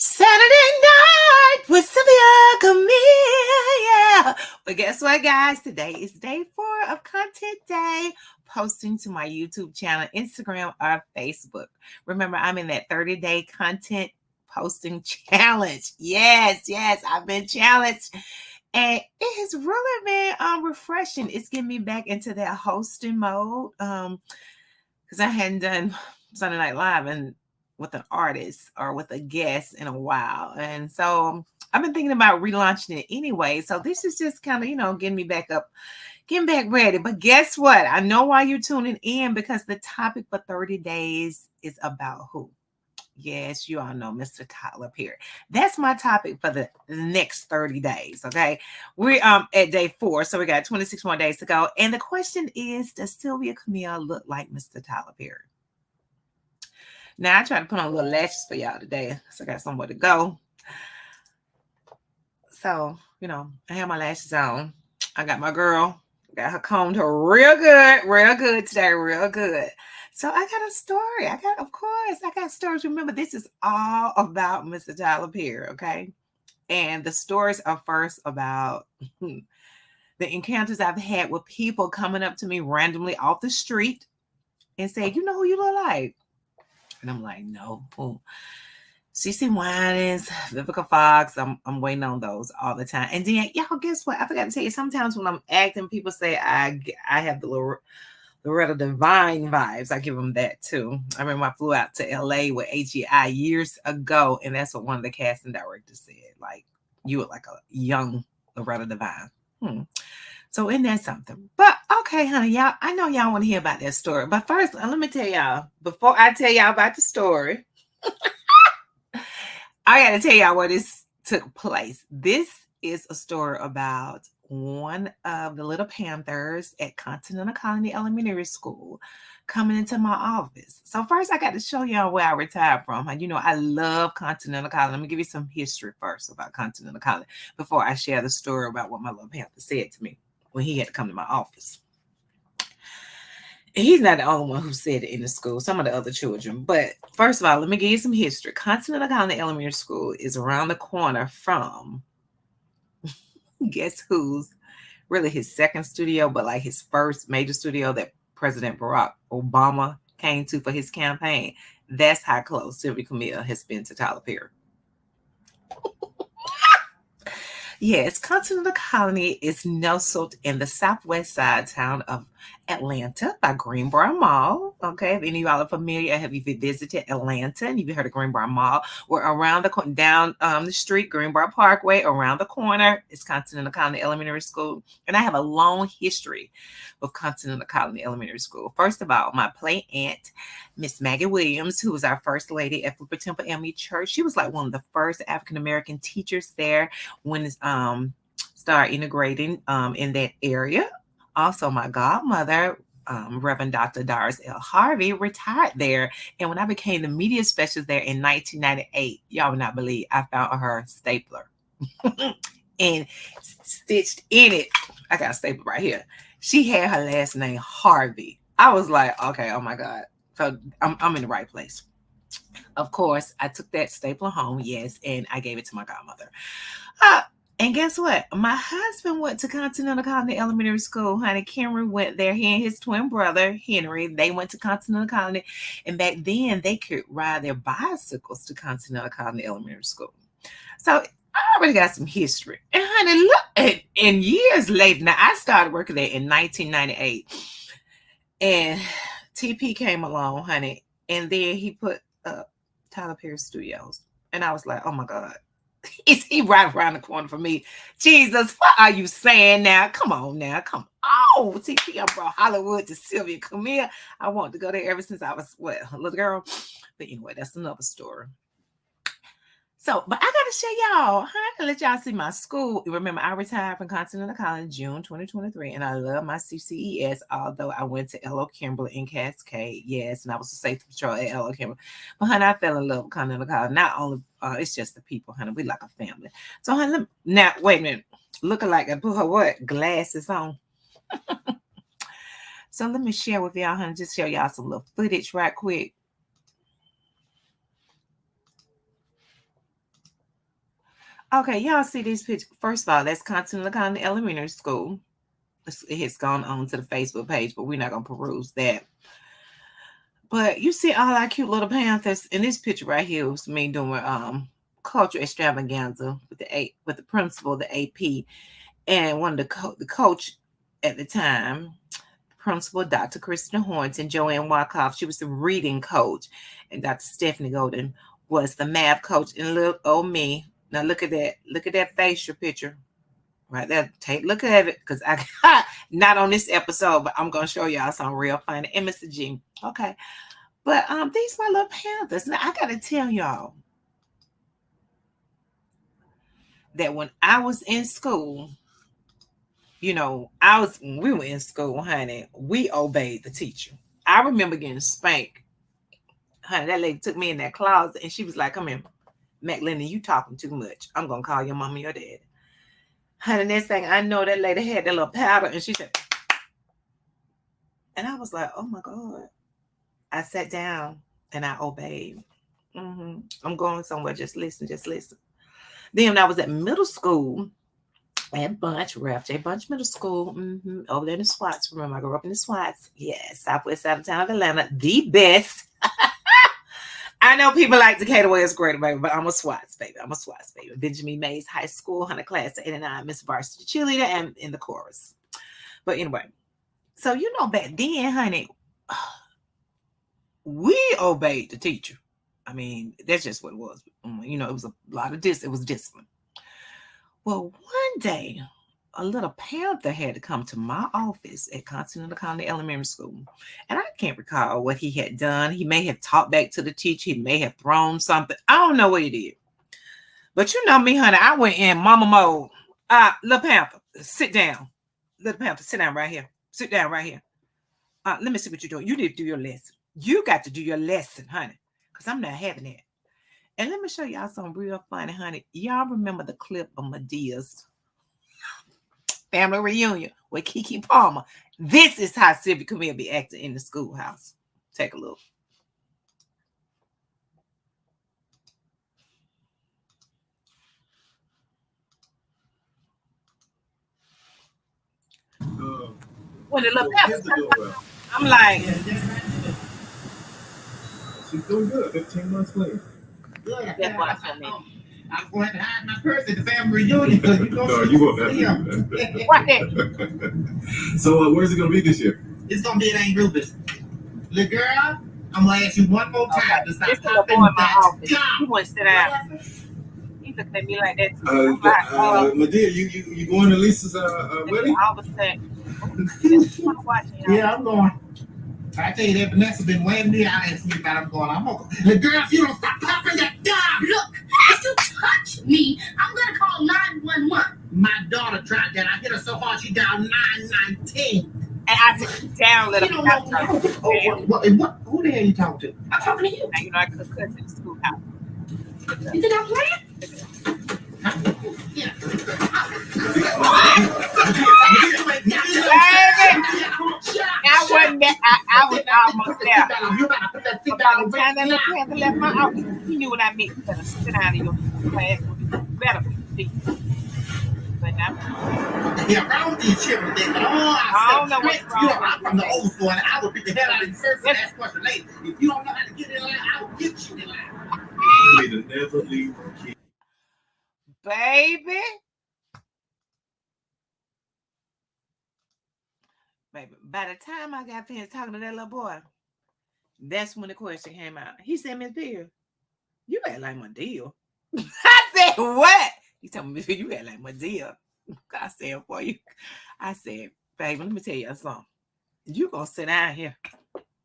Saturday night with Sylvia Camille. Yeah. Well, guess what, guys? Today is day 4 of Content Day, posting to my YouTube channel, Instagram, or Facebook. Remember, I'm in that 30-day content posting challenge. Yes, I've been challenged. And it has really been refreshing. It's getting me back into that hosting mode. Because I hadn't done Sunday Night Live and with an artist or with a guest in a while. And so I've been thinking about relaunching it anyway. So this is just kind of, getting me back up, getting back ready. But guess what? I know why you're tuning in, because the topic for 30 days is about who? Yes, you all know Mr. Tyler Perry. That's my topic for the next 30 days. Okay. We're at day 4, so we got 26 more days to go. And the question is, does Sylvia Camille look like Mr. Tyler Perry? Now I try to put on little lashes for y'all today, so I got somewhere to go. So, I have my lashes on. I got my girl, got her combed her real good today, real good. So I got a story. I got stories. Remember, this is all about Mr. Tyler Perry, okay? And the stories are first about the encounters I've had with people coming up to me randomly off the street and say, "You know who you look like?" And I'm like, "No." CeCe Winans, Vivica Fox, I'm waiting on those all the time. And then, y'all, guess what? I forgot to tell you, sometimes when I'm acting, people say I have the Loretta Devine vibes. I give them that too. I remember I flew out to LA with AGI years ago, and that's what one of the casting directors said. Like, you look like a young Loretta Devine. So isn't that something? But okay, honey, y'all, I know y'all want to hear about that story. But first, let me tell y'all, before I tell y'all about the story, I got to tell y'all where this took place. This is a story about one of the little Panthers at Continental Colony Elementary School coming into my office. So first, I got to show y'all where I retired from. I love Continental Colony. Let me give you some history first about Continental Colony before I share the story about what my little Panther said to me when he had to come to my office. And he's not the only one who said it in the school, some of the other children. But first of all, let me give you some history. Continental Colony Elementary School is around the corner from, guess who's really his second studio, but like his first major studio that President Barack Obama came to for his campaign. That's how close Sylvia Camille has been to Tyler Perry. Yes, Continental Colony is nestled in the southwest side town of Atlanta by Greenbrier Mall. Okay, if any of y'all are familiar, have you visited Atlanta and you've heard of Greenbrier Mall? We're around down the street, Greenbrier Parkway, around the corner is Continental Colony Elementary School. And I have a long history with Continental Colony Elementary School. First of all, my play aunt, Miss Maggie Williams, who was our first lady at Flipper Temple ME Church, she was like one of the first African-American teachers there when started integrating in that area. Also, my godmother, Reverend Dr. Doris L. Harvey, retired there. And when I became the media specialist there in 1998, y'all would not believe, I found her stapler and stitched in it. I got a stapler right here. She had her last name Harvey. I was like, okay, oh my God. So I'm in the right place. Of course, I took that stapler home, yes, and I gave it to my godmother. And guess what? My husband went to Continental Colony Elementary School. Honey, Cameron went there. He and his twin brother, Henry, they went to Continental Colony. And back then, they could ride their bicycles to Continental Colony Elementary School. So I already got some history. And honey, look, and years later, now I started working there in 1998. And TP came along, honey. And then he put up Tyler Perry Studios. And I was like, oh my God. Is he right around the corner for me? Jesus, what are you saying now? Come on now. Come on. TP, I brought Hollywood to Sylvia Camille. I wanted to go there ever since I was, a little girl. But anyway, that's another story. So, but I got to show y'all. I got to let y'all see my school. Remember, I retired from Continental College June 2023, and I love my CCES, although I went to L.O. Kimberly in Cascade. Yes, and I was a safety patrol at L.O. Kimberly. But, honey, I fell in love with Continental College. Not only, it's just the people, honey. We like a family. So, honey, now, wait a minute. Looking like I put her what? Glasses on. So, let me share with y'all, honey, just show y'all some little footage right quick. Okay, y'all see these pictures. First of all, that's Continental Colony Elementary School. It has gone on to the Facebook page, but we're not gonna peruse that. But you see all our cute little Panthers in this picture right here was me doing culture extravaganza with the principal, the AP, and one of the coach at the time, principal Dr. Kristen Horns and Joanne Wyckoff. She was the reading coach, and Dr. Stephanie Golden was the math coach. And little old me. Now look at that. Look at that facial picture right there. Take a look at it because I not on this episode, but I'm gonna show y'all some real funny. And Mr. G. Okay. But these my little Panthers. Now I gotta tell y'all that when I was in school, we were in school, honey, we obeyed the teacher. I remember getting spanked. Honey, that lady took me in that closet and she was like, come here, McLennan, you talking too much. I'm gonna call your mom and your dad. Honey, next thing I know, that lady had that little powder and she said, and I was like, oh my God. I sat down and I obeyed. I'm going somewhere. Just listen, just listen. Then when I was at middle school, at Bunch, Ralph J. Bunch Middle School, over there in the Swats. Remember, I grew up in the Swats. Yes, southwest side of town of Atlanta, the best. I know people like Decatur West Greater, baby, but I'm a Swats, baby. I'm a Swats, baby. Benjamin Mays High School, 100 class of 89, Miss Varsity Cheerleader, and in the chorus. But anyway, so back then, honey, we obeyed the teacher. I mean, that's just what it was. It was a lot of it was discipline. Well, one day, a little Panther had to come to my office at Continental Colony Elementary School. And I can't recall what he had done. He may have talked back to the teacher. He may have thrown something. I don't know what he did. But you know me, honey, I went in mama mode. Little Panther, sit down. Little Panther, sit down right here. Sit down right here. Let me see what you're doing. You need to do your lesson. You got to do your lesson, honey, because I'm not having it. And let me show y'all something real funny, honey. Y'all remember the clip of Madea's family reunion with Keke Palmer? This is how Sylvia Camille be acting in the schoolhouse. Take a look. When the little Pepper, I'm like, she's doing good. 15 months later. Good. I'm going to hide my purse at the family reunion. No, you won't have to do that. What? So, where's it going to be this year? It's going to be at Ain't Rubens. Little girl, I'm going to ask you one more time to stop popping that gum. You want to sit down? He looked at me like that. Madea, you going to Lisa's wedding? I was saying, yeah, I'm going. I tell you that Vanessa been waiting me out asking me about I'm going. I'm going. The girl, if you don't stop popping that gum, look, if you touch me, I'm gonna call 911. My daughter tried that. I hit her so hard she dialed 919. And I said, down, little. Who the hell you talking to? I'm talking to you. Now, I could cut to the schoolhouse. You think I'm playing? Yeah. I wasn't there. I was almost there. But by the time that little Panther left my office, he knew what I meant. You better sit down in your class. Better be. But now, yeah, I don't think children think, but I don't know what's wrong. I'm from the old school, and I would beat the hell out of you first and ask question later. If you don't know how to get in line, I will get you in line. You need to never leave a kid. Baby. By the time I got finished talking to that little boy, that's when the question came out. He said, Miss Beard, you act like Madea. I said, what? He told me, you act like Madea. I said, for you. I said, baby, let me tell you something. You gonna sit down here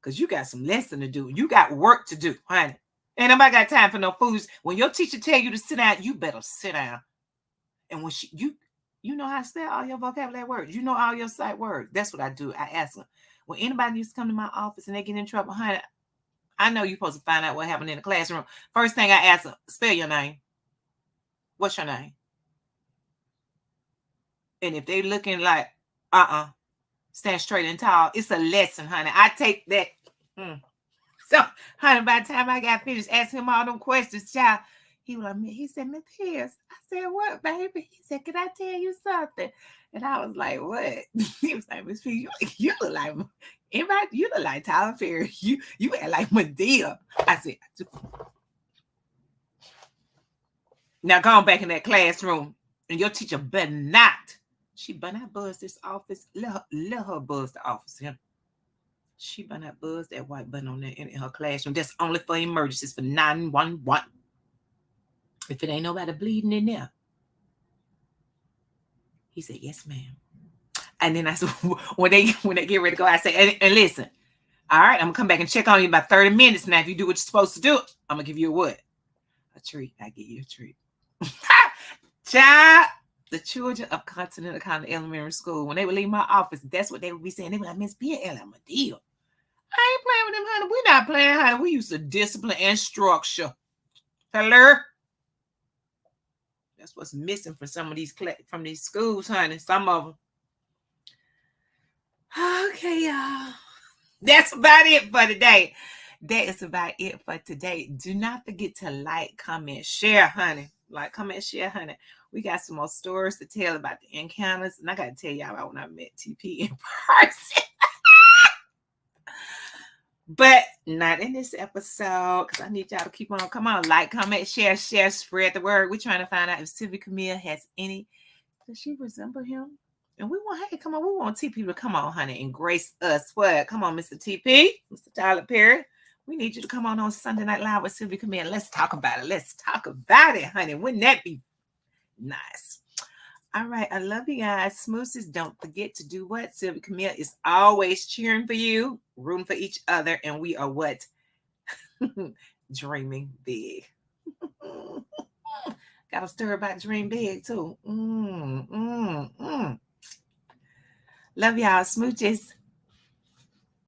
because you got some lesson to do. You got work to do, honey. Ain't nobody got time for no fools. When your teacher tell you to sit down, you better sit down. And when you know how to spell all your vocabulary words. You know all your sight words. That's what I do. I ask them. When anybody used to come to my office and they get in trouble, honey, I know you're supposed to find out what happened in the classroom. First thing I ask them, spell your name. What's your name? And if they looking like, stand straight and tall, it's a lesson, honey. I take that. So, honey, by the time I got finished asking him all them questions, child, He was like, he said, Miss Pierce. I said, what, baby? He said, can I tell you something? And I was like, what? He was like, Miss Pierce, you look like everybody, you look like Tyler Perry. You act like Madea. I said, now go on back in that classroom, and your teacher better not. She better not buzz this office. Let her buzz the office. Yeah. She better not buzz that white button on there in her classroom. That's only for emergencies, for 911. If it ain't nobody bleeding in there. He said, yes, ma'am. And then I said, when they get ready to go, I say, and listen, all right, I'm gonna come back and check on you in about 30 minutes. Now, if you do what you're supposed to do, I'm gonna give you a what? A treat. I give you a treat. Child, the children of Continental Colony Elementary School, when they would leave my office, that's what they would be saying. They would like, Miss P. L. I'm a deal. I ain't playing with them, honey. We're not playing, honey. We used to discipline and structure. Hello? That's what's missing from some of these from these schools, honey. Some of them. Okay, y'all. That's about it for today. That is about it for today. Do not forget to like, comment, share, honey. Like, comment, share, honey. We got some more stories to tell about the encounters. And I got to tell y'all about when I met TP in person. But not in this episode, because I need y'all to keep on. Come on, like, comment, share, spread the word. We're trying to find out if Sylvia Camille has any. Does she resemble him? And we want, hey, come on, we want TP to come on, honey, and grace us. What? Come on, Mr. TP, Mr. Tyler Perry. We need you to come on Sunday Night Live with Sylvia Camille. Let's talk about it. Let's talk about it, honey. Wouldn't that be nice? All right. I love you guys. Smooses, don't forget to do what? Sylvia Camille is always cheering for you, rooting for each other. And we are what? Dreaming big. Got to stir about dream big, too. Love y'all. Smooches.